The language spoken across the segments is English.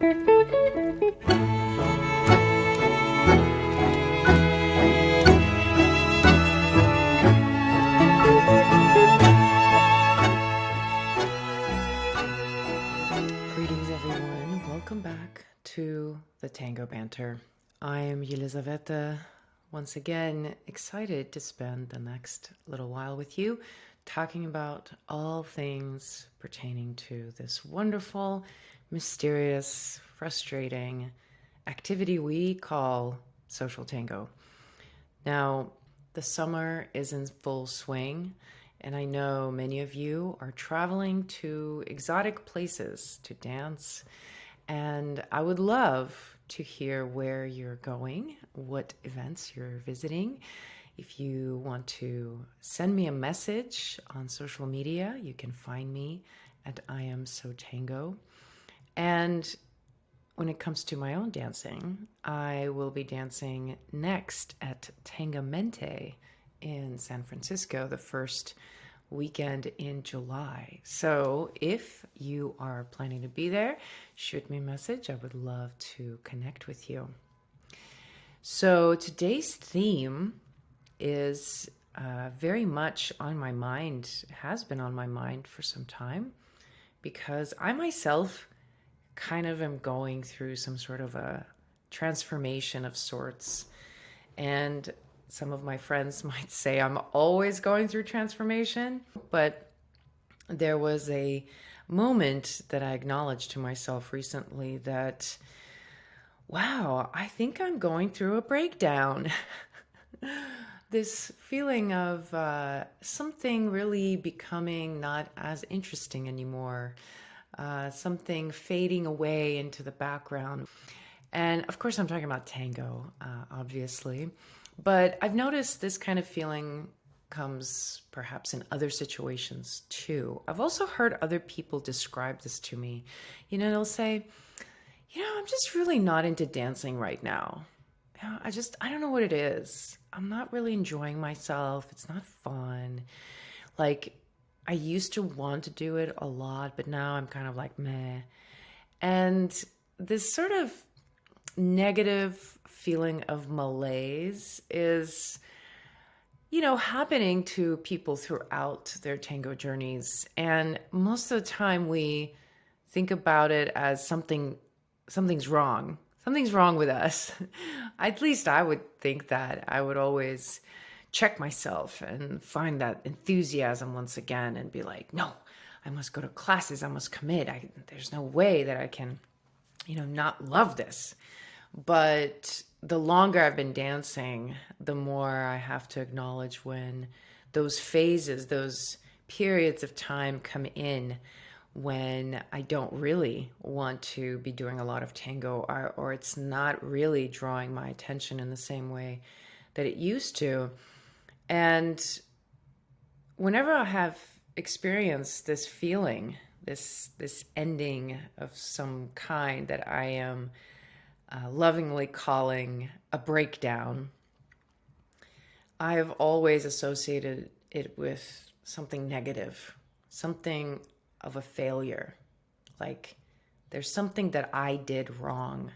Greetings, everyone. Welcome back to the Tango Banter. I am Yelizaveta, once again excited to spend the next little while with you talking about all things pertaining to this wonderful, mysterious, frustrating activity we call social tango. Now, the summer is in full swing, and I know many of you are traveling to exotic places to dance. And I would love to hear where you're going, what events you're visiting. If you want to send me a message on social media, you can find me at I am so tango. And when it comes to my own dancing, I will be dancing next at Tangamente in San Francisco the first weekend in July. So if you are planning to be there, shoot me a message. I would love to connect with you. So today's theme is very much on my mind, has been on my mind for some time, because I myself kind of am going through some sort of a transformation of sorts. And some of my friends might say I'm always going through transformation, but there was a moment that I acknowledged to myself recently that, wow, I think I'm going through a breakdown. This feeling of something really becoming not as interesting anymore, something fading away into the background. And of course, I'm talking about tango, obviously. But I've noticed this kind of feeling comes perhaps in other situations too. I've also heard other people describe this to me. They'll say, I'm just really not into dancing right now. I don't know what it is. I'm not really enjoying myself. It's not fun. Like, I used to want to do it a lot, but now I'm kind of like, meh. And this sort of negative feeling of malaise is, happening to people throughout their tango journeys. And most of the time we think about it as something's wrong. Something's wrong with us. At least I would think that. I would always check myself and find that enthusiasm once again and be like, no, I must go to classes. I must commit. There's no way that I can, not love this. But the longer I've been dancing, the more I have to acknowledge when those phases, those periods of time come in when I don't really want to be doing a lot of tango, or it's not really drawing my attention in the same way that it used to. And whenever I have experienced this feeling, this ending of some kind that I am lovingly calling a breakdown, I have always associated it with something negative, something of a failure. Like there's something that I did wrong.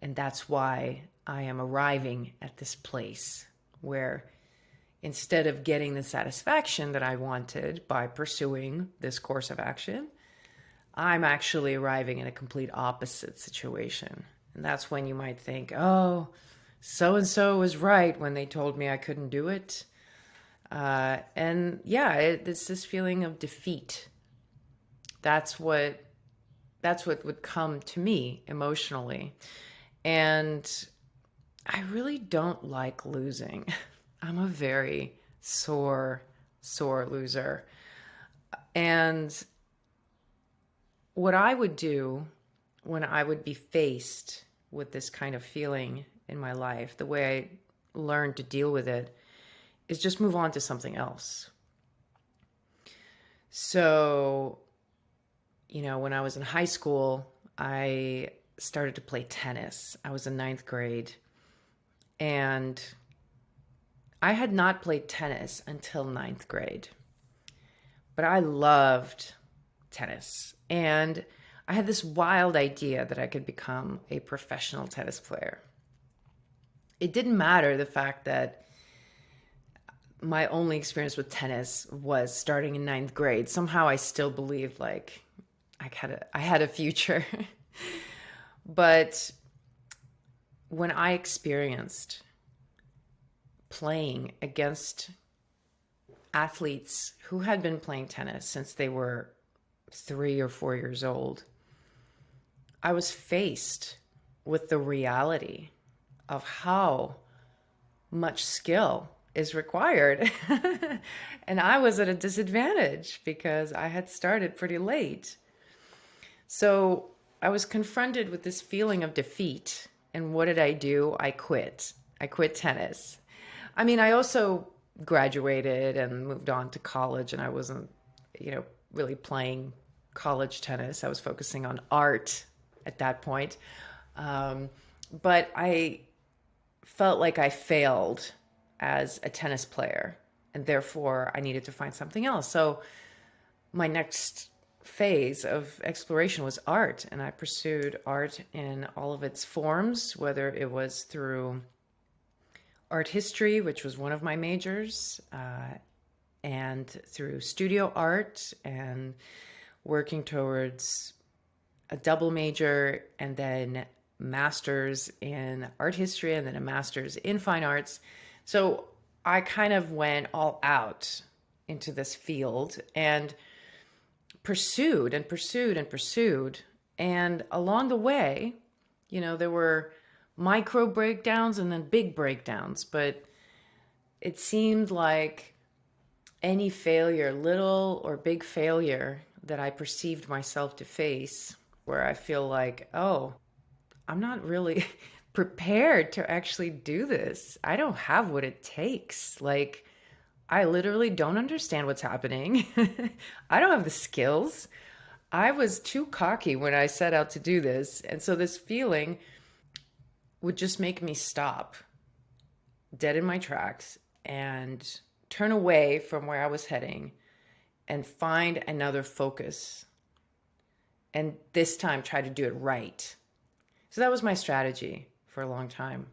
And that's why I am arriving at this place where instead of getting the satisfaction that I wanted by pursuing this course of action, I'm actually arriving in a complete opposite situation. And that's when you might think, oh, so-and-so was right when they told me I couldn't do it. It's this feeling of defeat. That's what would come to me emotionally. And I really don't like losing. I'm a very sore loser. And what I would do when I would be faced with this kind of feeling in my life, the way I learned to deal with it, is just move on to something else. So, when I was in high school, I started to play tennis. I was in ninth grade, and I had not played tennis until ninth grade, but I loved tennis. And I had this wild idea that I could become a professional tennis player. It didn't matter the fact that my only experience with tennis was starting in ninth grade. Somehow I still believed like I had a future. But when I experienced playing against athletes who had been playing tennis since they were 3 or 4 years old, I was faced with the reality of how much skill is required. And I was at a disadvantage because I had started pretty late. So I was confronted with this feeling of defeat. And what did I do? I quit. I quit tennis. I mean, I also graduated and moved on to college, and I wasn't, really playing college tennis. I was focusing on art at that point. But I felt like I failed as a tennis player, and therefore I needed to find something else. So my next phase of exploration was art, and I pursued art in all of its forms, whether it was through art history, which was one of my majors, and through studio art and working towards a double major and then master's in art history and then a master's in fine arts. So I kind of went all out into this field and pursued and pursued and pursued. And along the way, there were micro breakdowns and then big breakdowns, but it seemed like any failure, little or big failure that I perceived myself to face, where I feel like, oh, I'm not really prepared to actually do this. I don't have what it takes. Like, I literally don't understand what's happening. I don't have the skills. I was too cocky when I set out to do this. And so this feeling would just make me stop dead in my tracks and turn away from where I was heading and find another focus. And this time try to do it right. So that was my strategy for a long time.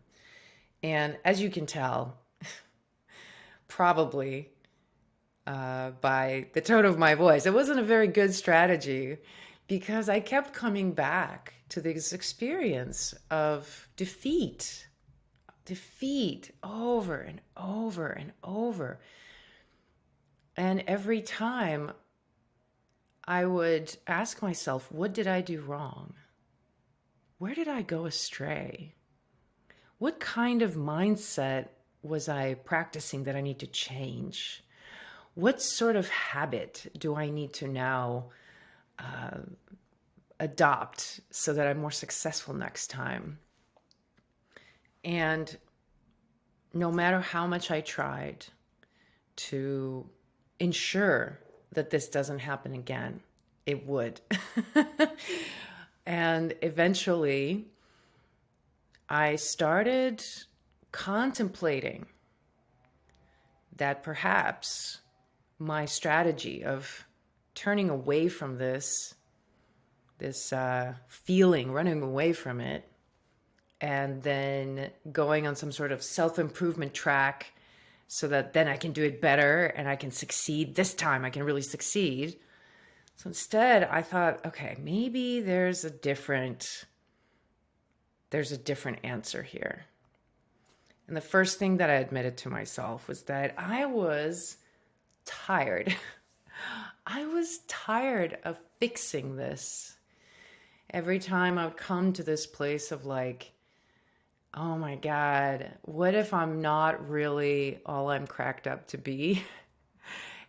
And as you can tell, probably by the tone of my voice, it wasn't a very good strategy because I kept coming back to this experience of defeat over and over and over. And every time I would ask myself, what did I do wrong? Where did I go astray? What kind of mindset was I practicing that I need to change? What sort of habit do I need to now adopt so that I'm more successful next time? And no matter how much I tried to ensure that this doesn't happen again, it would. And eventually, I started contemplating that perhaps my strategy of turning away from this feeling, running away from it, and then going on some sort of self-improvement track so that then I can do it better and I can succeed. This time I can really succeed. So instead, I thought, okay, maybe there's a different answer here. And the first thing that I admitted to myself was that I was tired. I was tired of fixing this. Every time I would come to this place of like, oh my God, what if I'm not really all I'm cracked up to be?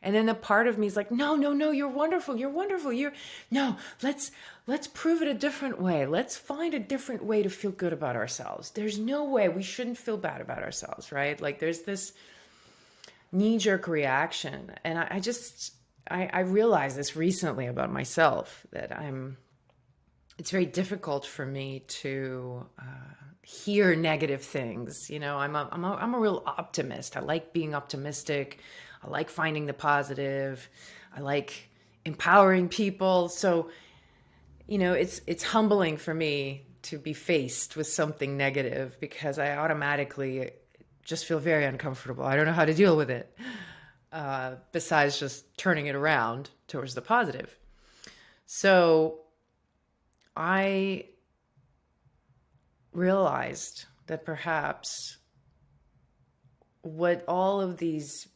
And then a part of me is like, no, you're wonderful. No, let's prove it a different way. Let's find a different way to feel good about ourselves. There's no way we shouldn't feel bad about ourselves, right? Like there's this knee-jerk reaction. And I realized this recently about myself, that it's very difficult for me to hear negative things. I'm a real optimist. I like being optimistic. I like finding the positive. I like empowering people. So it's humbling for me to be faced with something negative because I automatically just feel very uncomfortable. I don't know how to deal with it, besides just turning it around towards the positive. So I realized that perhaps what all of these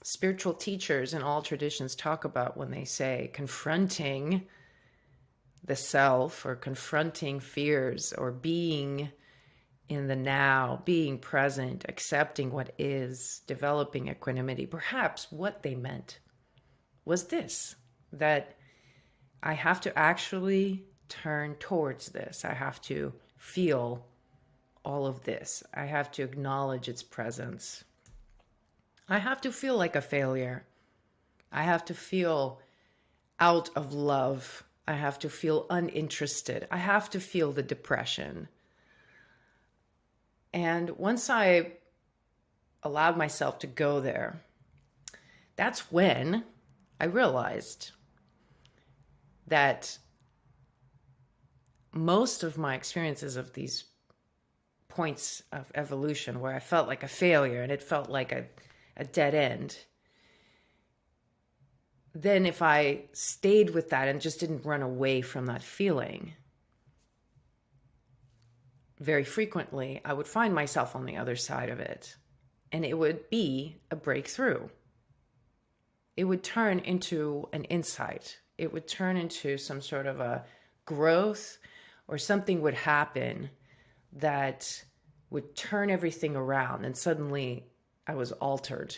spiritual teachers in all traditions talk about when they say confronting the self or confronting fears or being in the now, being present, accepting what is, developing equanimity, perhaps what they meant was this, that I have to actually turn towards this. I have to feel all of this. I have to acknowledge its presence. I have to feel like a failure. I have to feel out of love. I have to feel uninterested. I have to feel the depression. And once I allowed myself to go there, that's when I realized that most of my experiences of these points of evolution where I felt like a failure and it felt like a dead end, then if I stayed with that and just didn't run away from that feeling, very frequently I would find myself on the other side of it. And it would be a breakthrough. It would turn into an insight. It would turn into some sort of a growth, or something would happen that would turn everything around. And suddenly I was altered.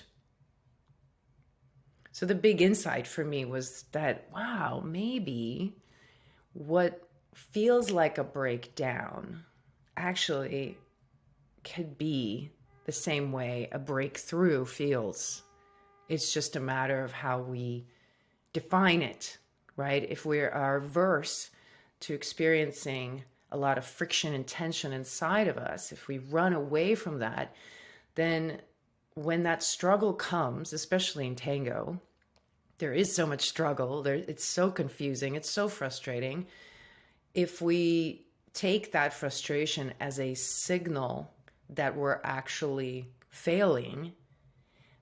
So the big insight for me was that, wow, maybe what feels like a breakdown actually could be the same way a breakthrough feels. It's just a matter of how we define it, right? If we are averse to experiencing a lot of friction and tension inside of us, if we run away from that, then when that struggle comes, especially in tango, there is so much struggle. It's so confusing. It's so frustrating. If we take that frustration as a signal that we're actually failing,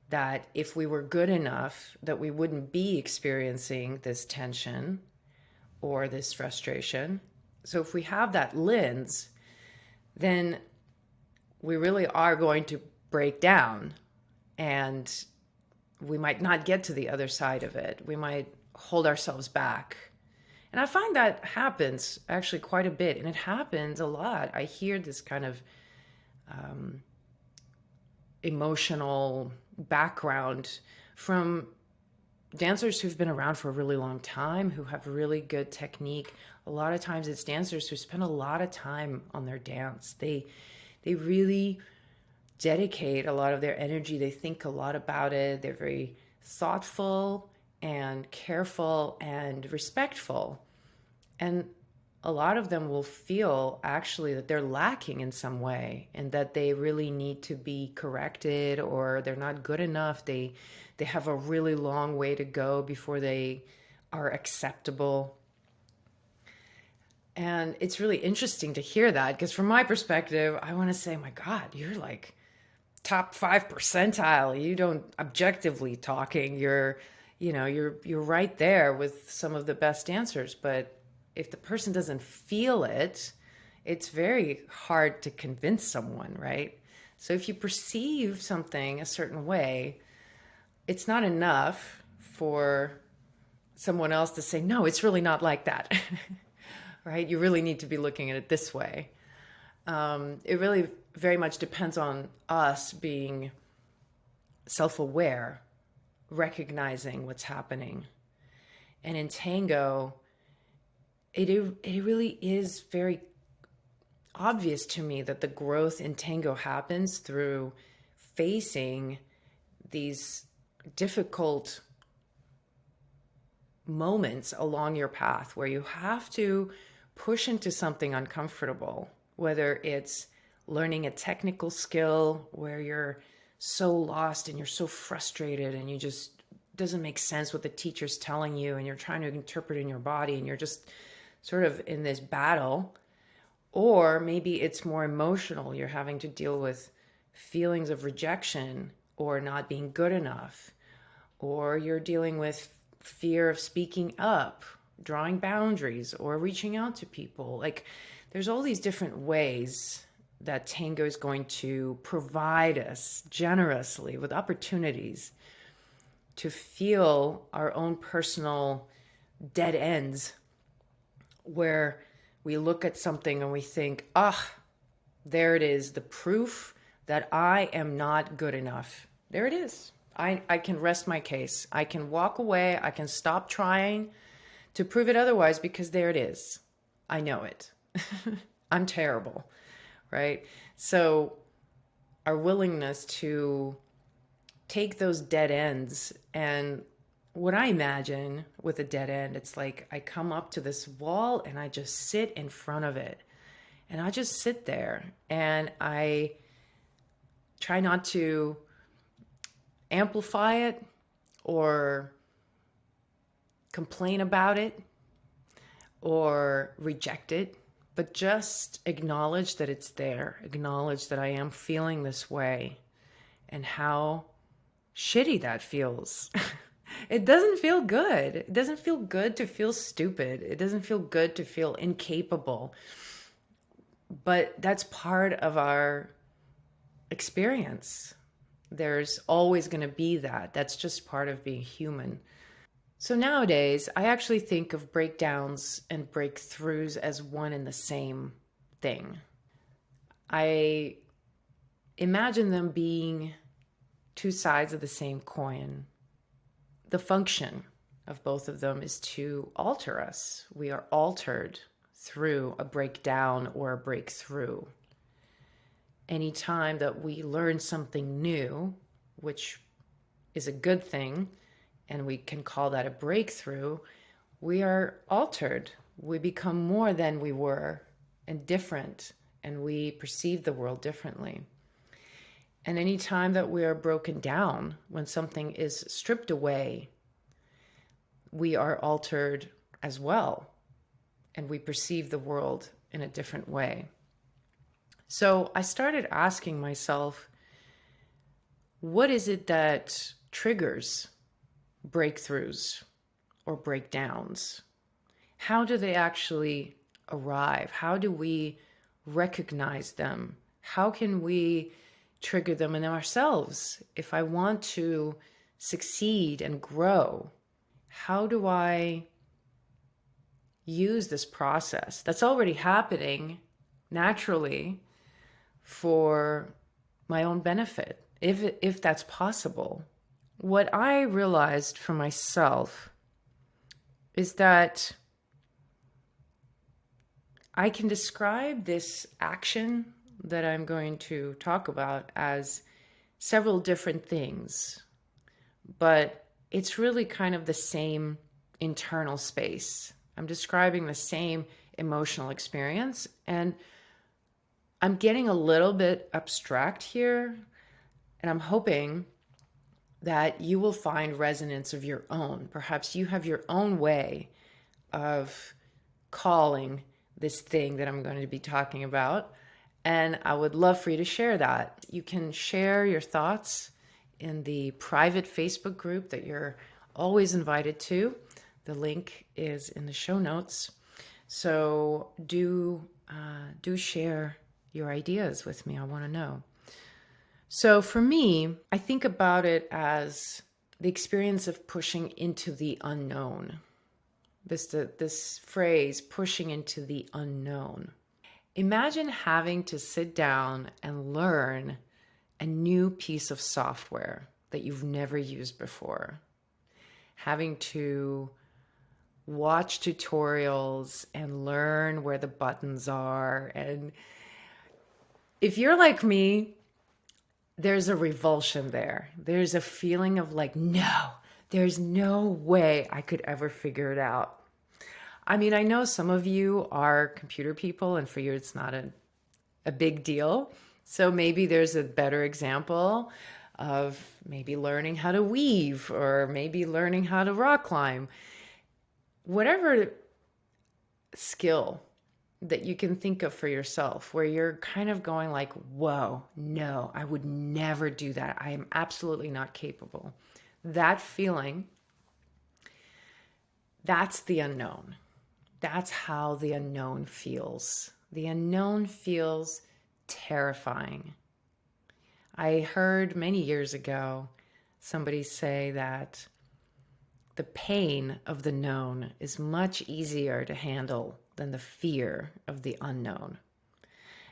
that if we were good enough, that we wouldn't be experiencing this tension or this frustration. So if we have that lens, then we really are going to break down, and we might not get to the other side of it. We might hold ourselves back. And I find that happens actually quite a bit, and it happens a lot. I hear this kind of emotional background from dancers who've been around for a really long time, who have really good technique. A lot of times it's dancers who spend a lot of time on their dance. They really dedicate a lot of their energy. They think a lot about it. They're very thoughtful and careful and respectful. And a lot of them will feel actually that they're lacking in some way and that they really need to be corrected, or they're not good enough. They have a really long way to go before they are acceptable. And it's really interesting to hear that, because from my perspective, I want to say, my God, you're like top 5 percentile. You don't, objectively talking, you're right there with some of the best dancers. But if the person doesn't feel it, it's very hard to convince someone, right? So if you perceive something a certain way, it's not enough for someone else to say, no, it's really not like that, right? You really need to be looking at it this way. It really very much depends on us being self-aware, recognizing what's happening. And in tango, it really is very obvious to me that the growth in tango happens through facing these difficult moments along your path where you have to push into something uncomfortable, whether it's learning a technical skill where you're so lost and you're so frustrated and you just doesn't make sense what the teacher's telling you, and you're trying to interpret in your body, and you're just sort of in this battle. Or maybe it's more emotional. You're having to deal with feelings of rejection or not being good enough, or you're dealing with fear of speaking up, drawing boundaries, or reaching out to people. Like, there's all these different ways that Tango is going to provide us generously with opportunities to feel our own personal dead ends, where we look at something and we think, ah, there it is, the proof that I am not good enough. There it is. I can rest my case. I can walk away. I can stop trying to prove it otherwise, because there it is. I know it. I'm terrible, right? So our willingness to take those dead ends, and what I imagine with a dead end, it's like I come up to this wall and I just sit in front of it, and I just sit there and I try not to amplify it or complain about it or reject it, but just acknowledge that it's there, acknowledge that I am feeling this way and how shitty that feels. It doesn't feel good. It doesn't feel good to feel stupid. It doesn't feel good to feel incapable. But that's part of our experience. There's always going to be that. That's just part of being human. So nowadays, I actually think of breakdowns and breakthroughs as one and the same thing. I imagine them being two sides of the same coin. The function of both of them is to alter us. We are altered through a breakdown or a breakthrough. Anytime that we learn something new, which is a good thing, and we can call that a breakthrough, we are altered. We become more than we were and different, and we perceive the world differently. And any time that we are broken down, when something is stripped away, we are altered as well, and we perceive the world in a different way. So I started asking myself, what is it that triggers breakthroughs or breakdowns? How do they actually arrive? How do we recognize them? How can we trigger them in ourselves? If I want to succeed and grow, how do I use this process that's already happening naturally for my own benefit, if that's possible? What I realized for myself is that I can describe this action that I'm going to talk about as several different things, but it's really kind of the same internal space. I'm describing the same emotional experience, and I'm getting a little bit abstract here, and I'm hoping that you will find resonance of your own. Perhaps you have your own way of calling this thing that I'm going to be talking about, and I would love for you to share that. You can share your thoughts in the private Facebook group that you're always invited to. The link is in the show notes. So do share your ideas with me. I want to know. So for me, I think about it as the experience of pushing into the unknown. This phrase, pushing into the unknown. Imagine having to sit down and learn a new piece of software that you've never used before. Having to watch tutorials and learn where the buttons are. And if you're like me, there's a revulsion there. There's a feeling of like, no, there's no way I could ever figure it out. I mean, I know some of you are computer people, and for you, it's not a big deal. So maybe there's a better example. of maybe learning how to weave or maybe learning how to rock climb. Whatever skill that you can think of for yourself where you're kind of going like, whoa, no, I would never do that. I am absolutely not capable. That feeling, that's the unknown. That's how the unknown feels. The unknown feels terrifying. I heard many years ago somebody say that the pain of the known is much easier to handle than the fear of the unknown.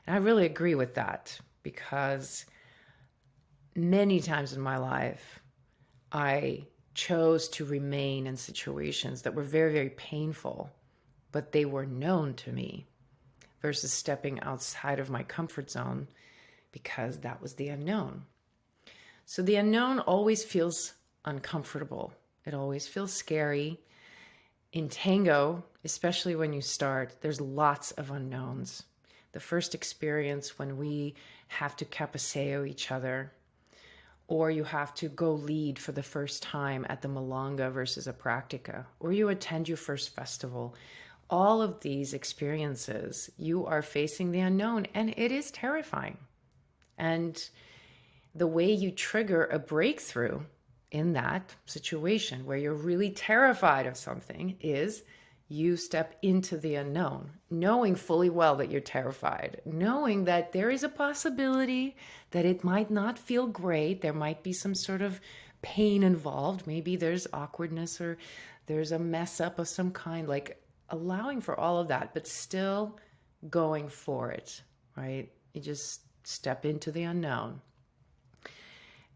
And I really agree with that because many times in my life, I chose to remain in situations that were very, very painful, but they were known to me versus stepping outside of my comfort zone because that was the unknown. So the unknown always feels uncomfortable. It always feels scary. In tango, especially when you start, there's lots of unknowns. The first experience when we have to capaceo each other, or you have to go lead for the first time at the Milonga versus a Practica, or you attend your first festival. All of these experiences, you are facing the unknown, and it is terrifying. And the way you trigger a breakthrough in that situation where you're really terrified of something is you step into the unknown, knowing fully well that you're terrified, knowing that there is a possibility that it might not feel great. There might be some sort of pain involved. Maybe there's awkwardness or there's a mess up of some kind, like allowing for all of that, but still going for it, right? You just step into the unknown.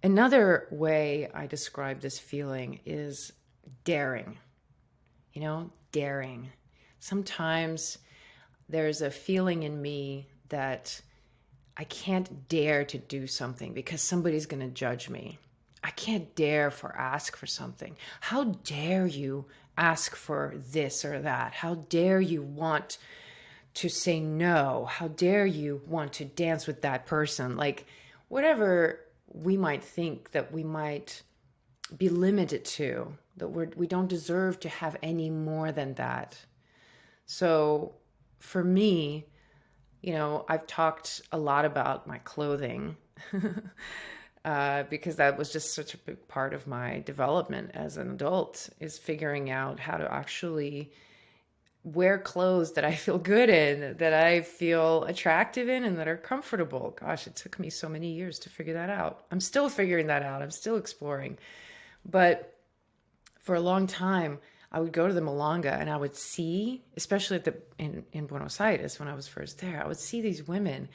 Another way I describe this feeling is daring. Daring. Sometimes there's a feeling in me that I can't dare to do something because somebody's going to judge me. I can't dare ask for something. How dare you ask for this or that? How dare you want to say no? How dare you want to dance with that person? Like, whatever we might think that we might be limited to, that we don't deserve to have any more than that. So for me, I've talked a lot about my clothing because that was just such a big part of my development as an adult, is figuring out how to actually wear clothes that I feel good in, that I feel attractive in, and that are comfortable. Gosh, it took me so many years to figure that out. I'm still figuring that out. I'm still exploring. But for a long time, I would go to the Milonga and I would see, especially in Buenos Aires when I was first there, I would see these women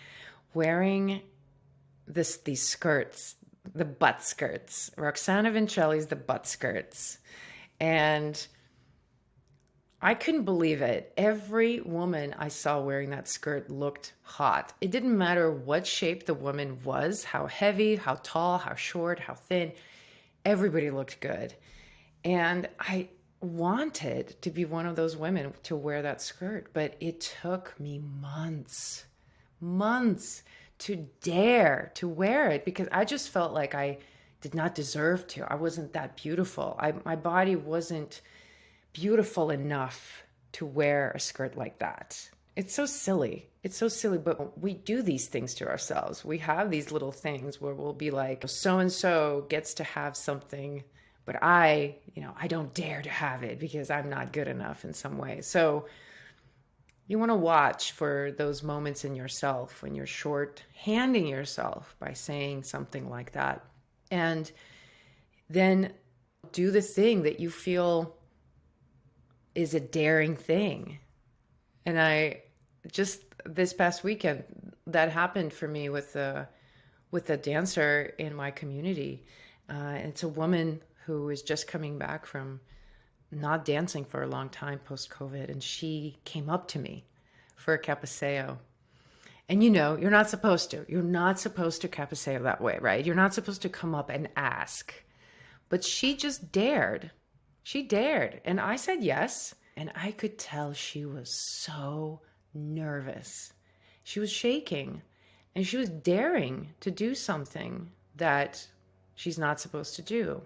wearing these skirts, the butt skirts. Roxana Vincelli's the butt skirts. And I couldn't believe it. Every woman I saw wearing that skirt looked hot. It didn't matter what shape the woman was, how heavy, how tall, how short, how thin. Everybody looked good. And I wanted to be one of those women to wear that skirt, but it took me months to dare to wear it because I just felt like I did not deserve to. I wasn't that beautiful. My body wasn't beautiful enough to wear a skirt like that. It's so silly. It's so silly, but we do these things to ourselves. We have these little things where we'll be like, so and so gets to have something, but I don't dare to have it because I'm not good enough in some way. So you want to watch for those moments in yourself when you're short-handing yourself by saying something like that. And then do the thing that you feel is a daring thing. And I just this past weekend, that happened for me with a dancer in my community. It's a woman who is just coming back from not dancing for a long time post-COVID, and she came up to me for a capaceo. And you're not supposed to. You're not supposed to capaceo that way, right? You're not supposed to come up and ask. But she just dared. She dared. And I said yes. And I could tell she was so nervous. She was shaking. And she was daring to do something that she's not supposed to do.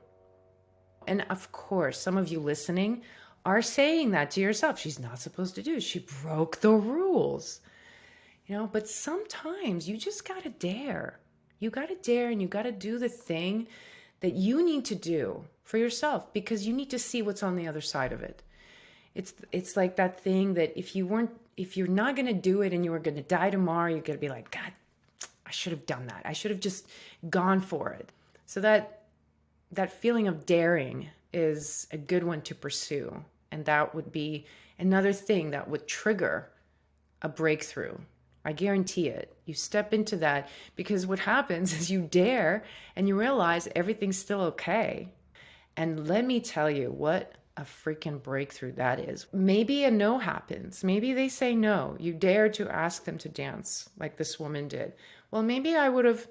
And of course, some of you listening are saying that to yourself. She's not supposed to do. She broke the rules. But sometimes you just got to dare. You got to dare, and you got to do the thing that you need to do for yourself, because you need to see what's on the other side of it. It's like that thing that if you're not going to do it and you were going to die tomorrow, you're going to be like, God, I should have done that. I should have just gone for it. So that feeling of daring is a good one to pursue. And that would be another thing that would trigger a breakthrough. I guarantee it. You step into that, because what happens is you dare and you realize everything's still okay. And let me tell you what a freaking breakthrough that is. Maybe a no happens. Maybe they say no. You dare to ask them to dance like this woman did. Well, maybe I would have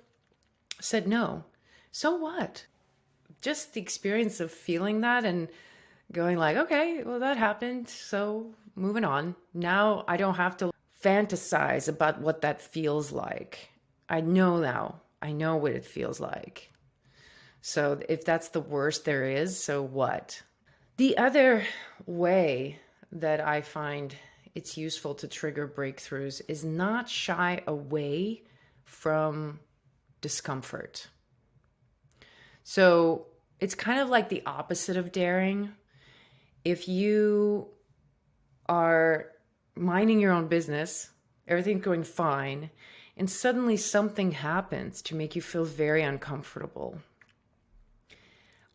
said no. So what? Just the experience of feeling that and going like, okay, well, that happened. So moving on. Now I don't have to fantasize about what that feels like. I know now. I know what it feels like. So if that's the worst there is, so what? The other way that I find it's useful to trigger breakthroughs is not shy away from discomfort. So it's kind of like the opposite of daring. If you are minding your own business, everything's going fine, and suddenly something happens to make you feel very uncomfortable,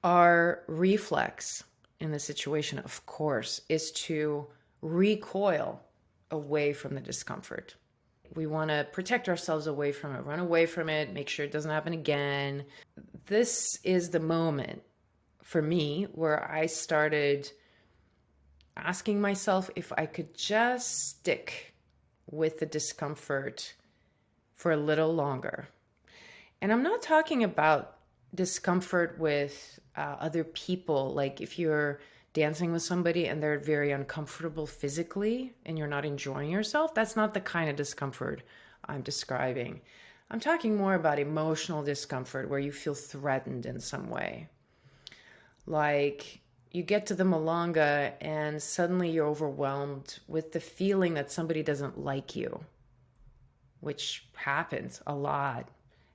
our reflex in the situation, of course, is to recoil away from the discomfort. We want to protect ourselves away from it, run away from it, make sure it doesn't happen again. This is the moment for me where I started asking myself if I could just stick with the discomfort for a little longer. And I'm not talking about discomfort with other people. Like if you're dancing with somebody and they're very uncomfortable physically and you're not enjoying yourself, that's not the kind of discomfort I'm describing. I'm talking more about emotional discomfort where you feel threatened in some way. Like you get to the milonga and suddenly you're overwhelmed with the feeling that somebody doesn't like you, which happens a lot.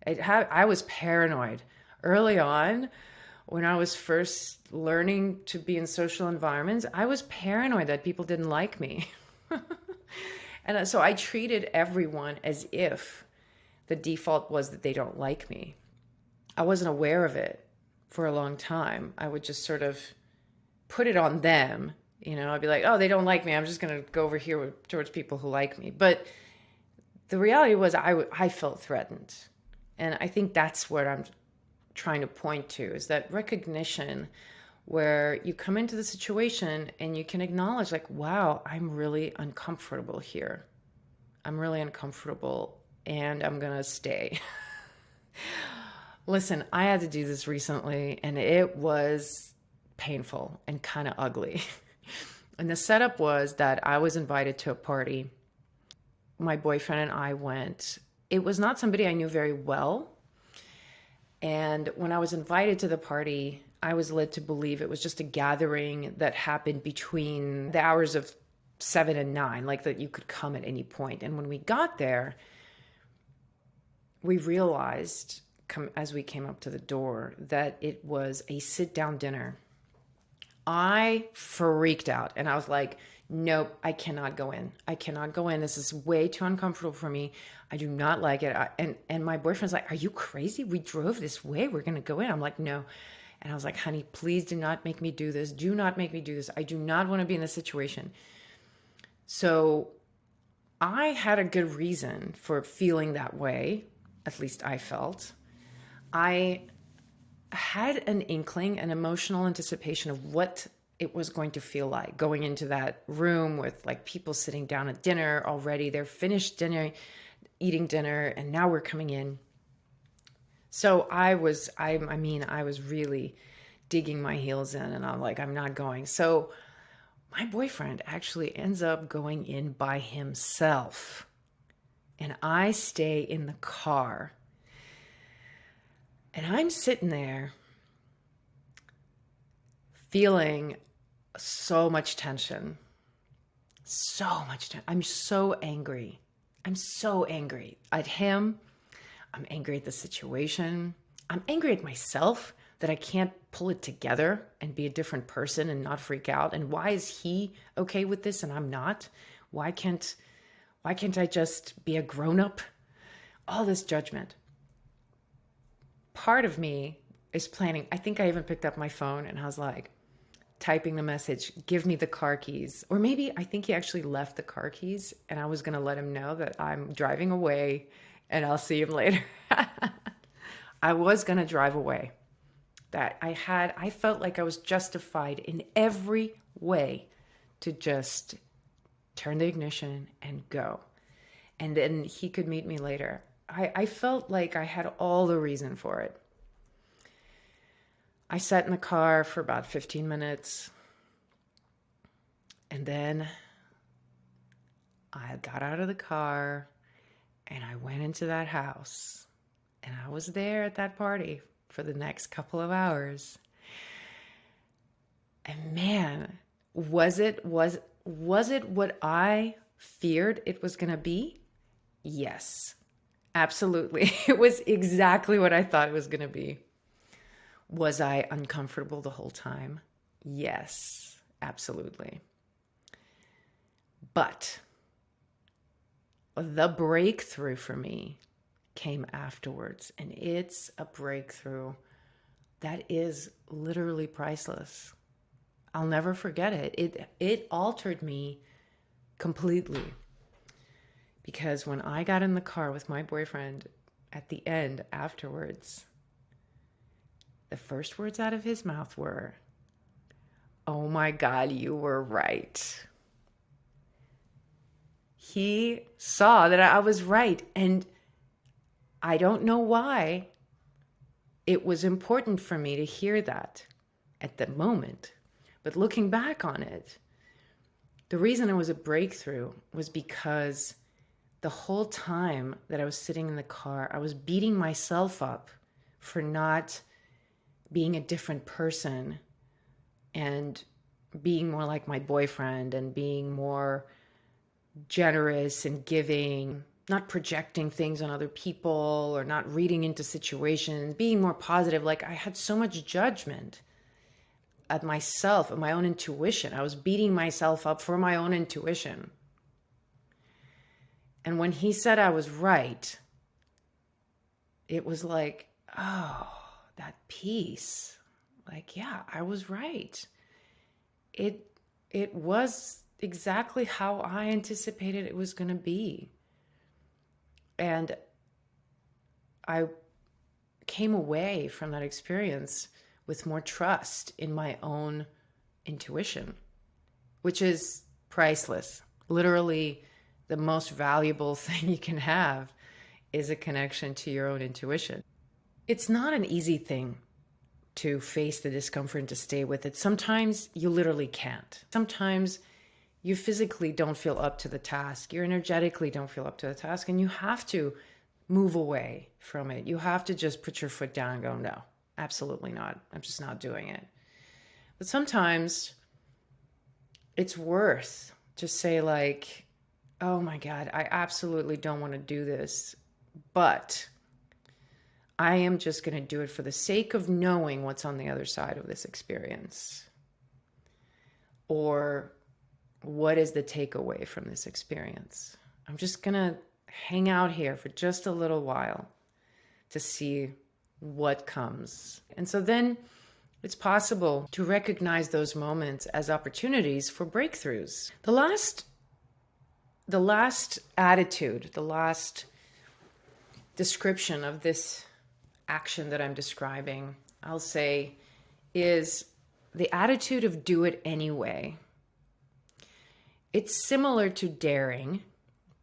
I was paranoid early on when I was first learning to be in social environments. I was paranoid that people didn't like me. And so I treated everyone as if the default was that they don't like me. I wasn't aware of it for a long time. I would just sort of put it on them. I'd be like, oh, they don't like me. I'm just going to go over here towards people who like me. But the reality was I felt threatened. And I think that's what I'm trying to point to, is that recognition where you come into the situation and you can acknowledge like, wow, I'm really uncomfortable here. I'm really uncomfortable and I'm going to stay. Listen, I had to do this recently and it was painful and kind of ugly. And the setup was that I was invited to a party. My boyfriend and I went. It was not somebody I knew very well. And when I was invited to the party, I was led to believe it was just a gathering that happened between the hours of 7 and 9, like that you could come at any point. And when we got there, we realized, as we came up to the door, that it was a sit-down dinner. I freaked out and I was like, nope, I cannot go in. I cannot go in. This is way too uncomfortable for me. I do not like it. And my boyfriend's like, are you crazy? We drove this way. We're going to go in. I'm like, no. And I was like, honey, please do not make me do this. Do not make me do this. I do not want to be in this situation. So I had a good reason for feeling that way. At least I felt. I had an inkling, an emotional anticipation of what it was going to feel like going into that room with like people sitting down at dinner already. They're finished dinner, eating dinner, and now we're coming in. So I was really digging my heels in and I'm like, I'm not going. So my boyfriend actually ends up going in by himself and I stay in the car. And I'm sitting there feeling so much tension, so much tension. I'm so angry. I'm so angry at him. I'm angry at the situation. I'm angry at myself that I can't pull it together and be a different person and not freak out. And why is he okay with this and I'm not? Why can't I just be a grown-up? All this judgment. Part of me is planning. I think I even picked up my phone and I was like typing the message, give me the car keys. Or maybe I think he actually left the car keys and I was going to let him know that I'm driving away and I'll see him later. I was going to drive away. That I felt like I was justified in every way to just turn the ignition and go. And then he could meet me later. I felt like I had all the reason for it. I sat in the car for about 15 minutes. And then I got out of the car and I went into that house. And I was there at that party for the next couple of hours. And man, was it what I feared it was going to be? Yes, absolutely. It was exactly what I thought it was going to be. Was I uncomfortable the whole time? Yes, absolutely. But the breakthrough for me came afterwards, and it's a breakthrough that is literally priceless. I'll never forget it. It altered me completely. Because when I got in the car with my boyfriend at the end afterwards, the first words out of his mouth were, "Oh my God, you were right." He saw that I was right. And I don't know why it was important for me to hear that at the moment. But looking back on it, the reason it was a breakthrough was because the whole time that I was sitting in the car, I was beating myself up for not being a different person and being more like my boyfriend and being more generous and giving, not projecting things on other people or not reading into situations, being more positive. Like I had so much judgment at myself and my own intuition. I was beating myself up for my own intuition. And when he said I was right, it was like, oh, that peace. Like, yeah, I was right. It was exactly how I anticipated it was going to be. And I came away from that experience with more trust in my own intuition, which is priceless. Literally, the most valuable thing you can have is a connection to your own intuition. It's not an easy thing to face the discomfort and to stay with it. Sometimes you literally can't. Sometimes you physically don't feel up to the task. You energetically don't feel up to the task, and you have to move away from it. You have to just put your foot down and go, no, absolutely not. I'm just not doing it. But sometimes it's worth just say like, oh my God, I absolutely don't want to do this, but I am just going to do it for the sake of knowing what's on the other side of this experience. Or what is the takeaway from this experience? I'm just going to hang out here for just a little while to see what comes. And so then it's possible to recognize those moments as opportunities for breakthroughs. The last attitude, the last description of this action that I'm describing, I'll say, is the attitude of do it anyway. It's similar to daring,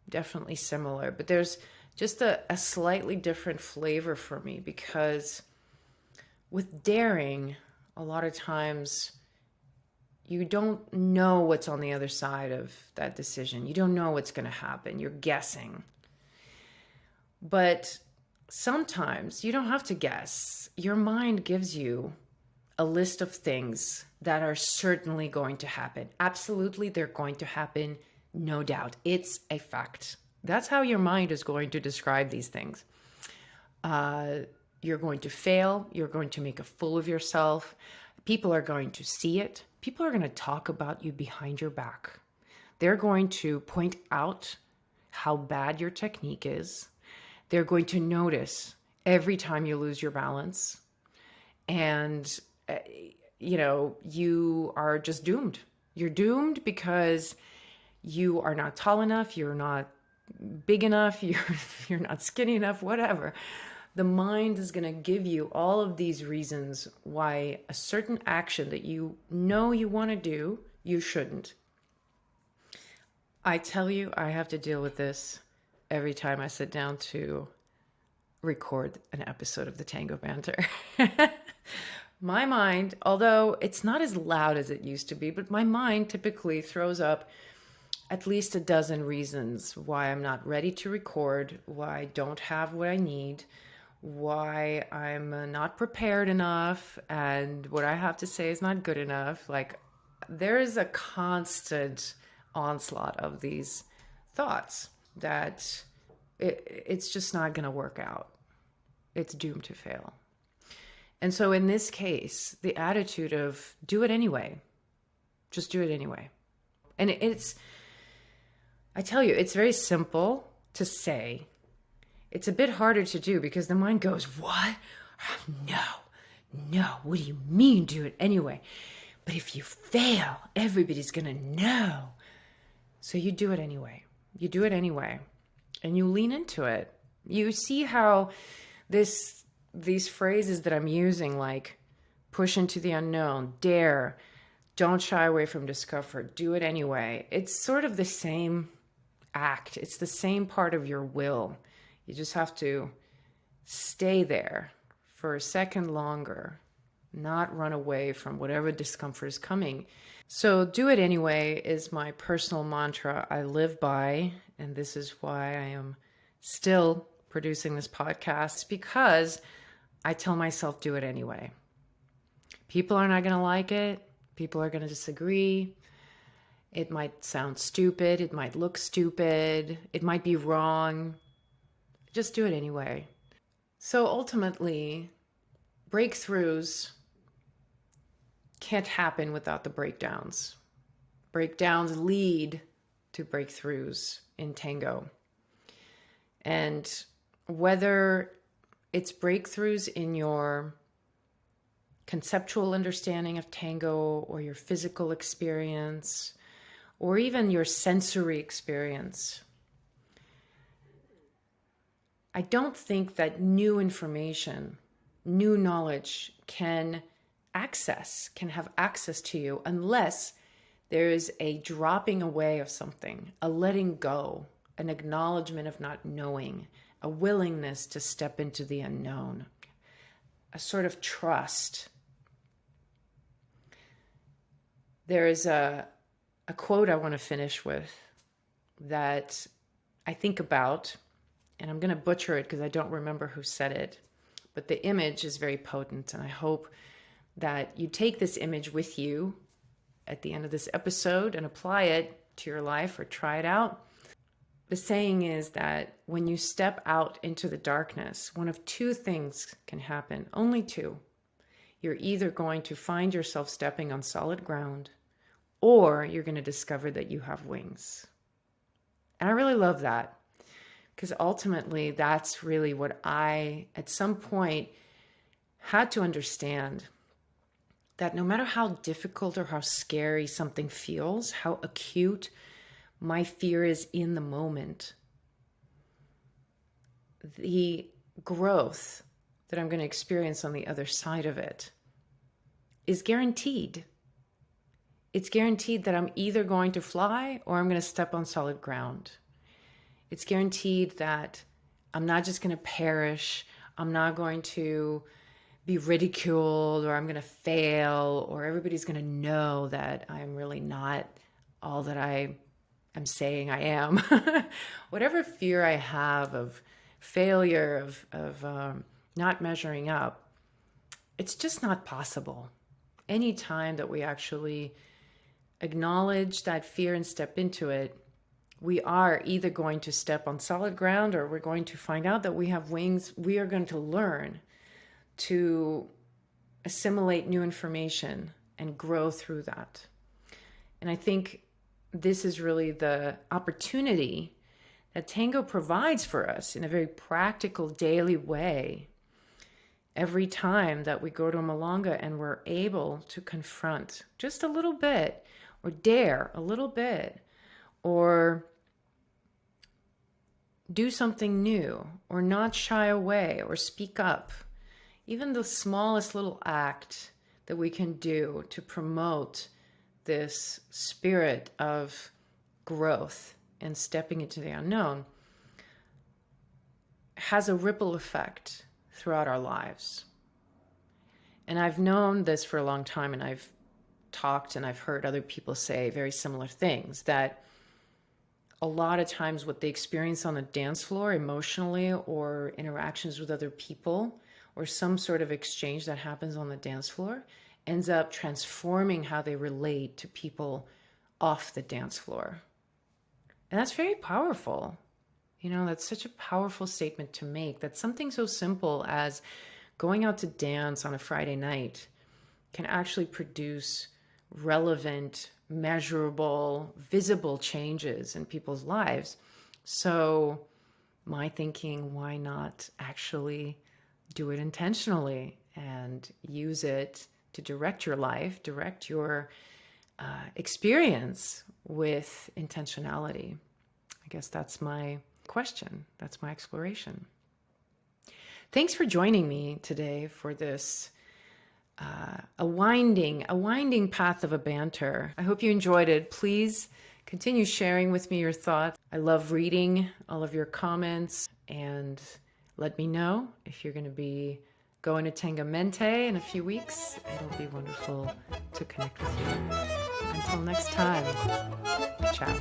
definitely similar, but there's just a slightly different flavor for me, because with daring, a lot of times you don't know what's on the other side of that decision. You don't know what's going to happen. You're guessing. But sometimes you don't have to guess. Your mind gives you a list of things that are certainly going to happen. Absolutely, they're going to happen, no doubt. It's a fact. That's how your mind is going to describe these things. You're going to fail. You're going to make a fool of yourself. People are going to see it. People are going to talk about you behind your back. They're going to point out how bad your technique is. They're going to notice every time you lose your balance. And, you are just doomed. You're doomed because you are not tall enough. You're not big enough. You're not skinny enough, whatever. The mind is going to give you all of these reasons why a certain action that you know you want to do, you shouldn't. I tell you, I have to deal with this every time I sit down to record an episode of the Tango Banter. My mind, although it's not as loud as it used to be, but my mind typically throws up at least a dozen reasons why I'm not ready to record, why I don't have what I need, why I'm not prepared enough, and what I have to say is not good enough. Like, there is a constant onslaught of these thoughts that it's just not going to work out. It's doomed to fail. And so in this case, the attitude of do it anyway, just do it anyway. And I tell you, it's very simple to say. It's a bit harder to do because the mind goes, what? No, what do you mean do it anyway? But if you fail, everybody's going to know. So you do it anyway. You do it anyway. And you lean into it. You see how these phrases that I'm using, like push into the unknown, dare, don't shy away from discomfort, do it anyway. It's sort of the same act. It's the same part of your will. You just have to stay there for a second longer, not run away from whatever discomfort is coming. So do it anyway is my personal mantra I live by. And this is why I am still producing this podcast, because I tell myself do it anyway. People are not going to like it. People are going to disagree. It might sound stupid. It might look stupid. It might be wrong. Just do it anyway. So ultimately, breakthroughs can't happen without the breakdowns. Breakdowns lead to breakthroughs in Tango. And whether it's breakthroughs in your conceptual understanding of Tango or your physical experience or even your sensory experience, I don't think that new information, new knowledge can have access to you unless there is a dropping away of something, a letting go, an acknowledgement of not knowing, a willingness to step into the unknown, a sort of trust. There is a quote I want to finish with that I think about, and I'm going to butcher it because I don't remember who said it, but the image is very potent, and I hope that you take this image with you at the end of this episode and apply it to your life or try it out. The saying is that when you step out into the darkness, one of two things can happen, only two. You're either going to find yourself stepping on solid ground, or you're going to discover that you have wings. And I really love that, because ultimately that's really what I, at some point, had to understand. That no matter how difficult or how scary something feels, how acute my fear is in the moment, the growth that I'm going to experience on the other side of it is guaranteed. It's guaranteed that I'm either going to fly or I'm going to step on solid ground. It's guaranteed that I'm not just going to perish. I'm not going to be ridiculed, or I'm going to fail, or everybody's going to know that I'm really not all that I am saying I am. Whatever fear I have of failure, of not measuring up, it's just not possible. Any time that we actually acknowledge that fear and step into it, we are either going to step on solid ground or we're going to find out that we have wings. We are going to learn to assimilate new information and grow through that. And I think this is really the opportunity that Tango provides for us in a very practical daily way. Every time that we go to a Malanga and we're able to confront just a little bit, or dare a little bit, or do something new, or not shy away, or speak up, even the smallest little act that we can do to promote this spirit of growth and stepping into the unknown has a ripple effect throughout our lives. And I've known this for a long time, and I've talked and I've heard other people say very similar things, that a lot of times what they experience on the dance floor emotionally, or interactions with other people, or some sort of exchange that happens on the dance floor, ends up transforming how they relate to people off the dance floor. And that's very powerful. You know, that's such a powerful statement to make, that something so simple as going out to dance on a Friday night can actually produce relevant, measurable, visible changes in people's lives. So my thinking, why not actually do it intentionally and use it to direct your life, direct your experience with intentionality? I guess that's my question. That's my exploration. Thanks for joining me today for this a winding path of a banter. I hope you enjoyed it. Please continue sharing with me your thoughts. I love reading all of your comments, and let me know if you're going to be going to Tango Mente in a few weeks. It'll be wonderful to connect with you. Until next time, ciao.